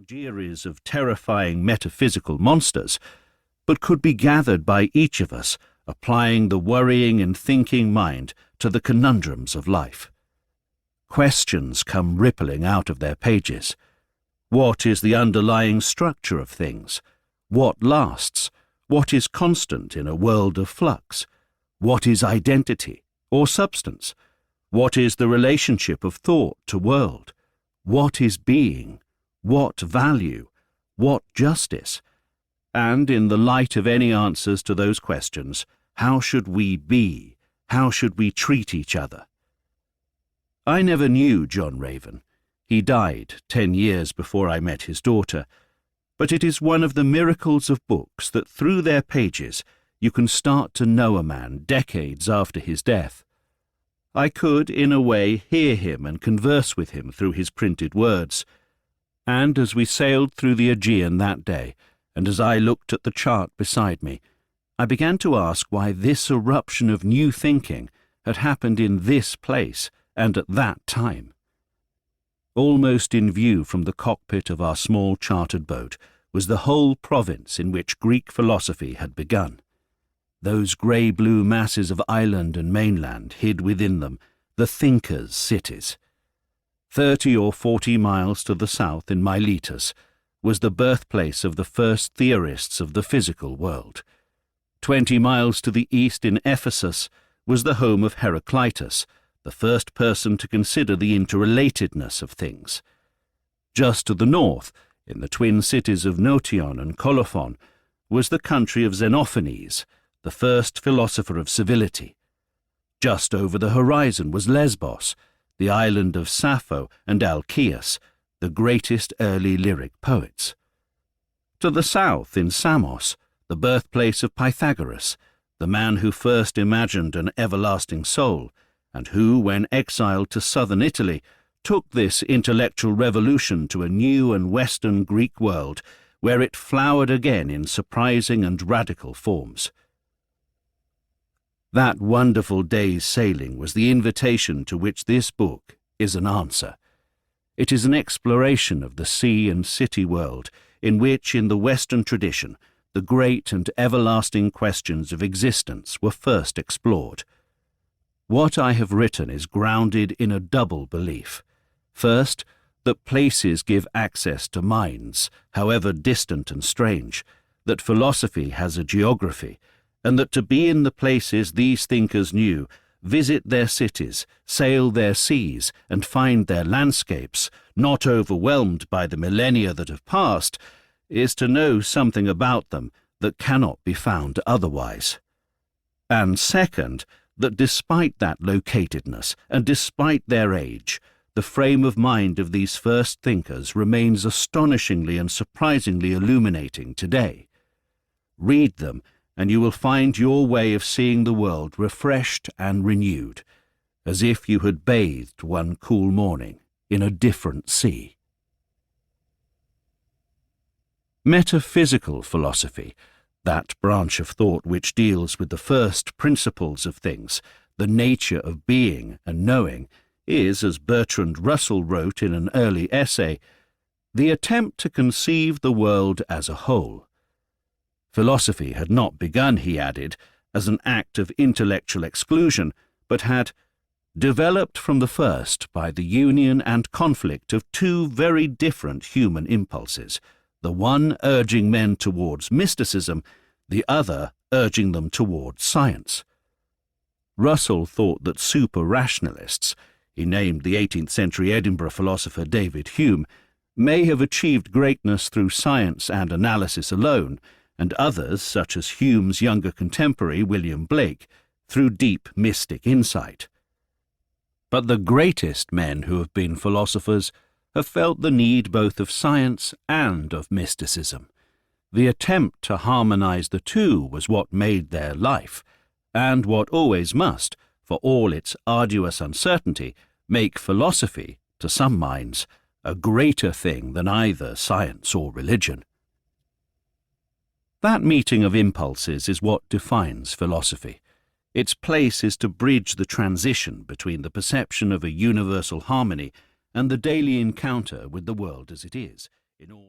menageries of terrifying metaphysical monsters, but could be gathered by each of us, applying the worrying and thinking mind to the conundrums of life. Questions come rippling out of their pages. What is the underlying structure of things? What lasts? What is constant in a world of flux? What is identity or substance? What is the relationship of thought to world? What is being? What value? What justice? And in the light of any answers to those questions, how should we be? How should we treat each other? I never knew John Raven. He died 10 years before I met his daughter, but it is one of the miracles of books that through their pages you can start to know a man decades after his death. I could, in a way, hear him and converse with him through his printed words. And as we sailed through the Aegean that day, and as I looked at the chart beside me, I began to ask why this eruption of new thinking had happened in this place and at that time. Almost in view from the cockpit of our small chartered boat was the whole province in which Greek philosophy had begun. Those grey-blue masses of island and mainland hid within them, the thinkers' cities. 30 or 40 miles to the south in Miletus was the birthplace of the first theorists of the physical world. 20 miles to the east in Ephesus was the home of Heraclitus, the first person to consider the interrelatedness of things. Just to the north, in the twin cities of Notion and Colophon, was the country of Xenophanes, the first philosopher of civility. Just over the horizon was Lesbos, the island of Sappho and Alcaeus, the greatest early lyric poets. To the south, in Samos, the birthplace of Pythagoras, the man who first imagined an everlasting soul, and who, when exiled to southern Italy, took this intellectual revolution to a new and Western Greek world, where it flowered again in surprising and radical forms. That wonderful day's sailing was the invitation to which this book is an answer. It is an exploration of the sea and city world in which, in the Western tradition, the great and everlasting questions of existence were first explored. What I have written is grounded in a double belief. First, that places give access to minds, however distant and strange, that philosophy has a geography, and that to be in the places these thinkers knew, visit their cities, sail their seas, and find their landscapes, not overwhelmed by the millennia that have passed, is to know something about them that cannot be found otherwise. And second, that despite that locatedness, and despite their age, the frame of mind of these first thinkers remains astonishingly and surprisingly illuminating today. Read them, and you will find your way of seeing the world refreshed and renewed, as if you had bathed one cool morning in a different sea. Metaphysical philosophy, that branch of thought which deals with the first principles of things, the nature of being and knowing, is, as Bertrand Russell wrote in an early essay, the attempt to conceive the world as a whole. Philosophy had not begun, he added, as an act of intellectual exclusion, but had developed from the first by the union and conflict of two very different human impulses, the one urging men towards mysticism, the other urging them towards science. Russell thought that super-rationalists, he named the 18th century Edinburgh philosopher David Hume, may have achieved greatness through science and analysis alone, and others, such as Hume's younger contemporary William Blake, through deep mystic insight. But the greatest men who have been philosophers have felt the need both of science and of mysticism. The attempt to harmonize the two was what made their life, and what always must, for all its arduous uncertainty, make philosophy, to some minds, a greater thing than either science or religion. That meeting of impulses is what defines philosophy. Its place is to bridge the transition between the perception of a universal harmony and the daily encounter with the world as it is, in all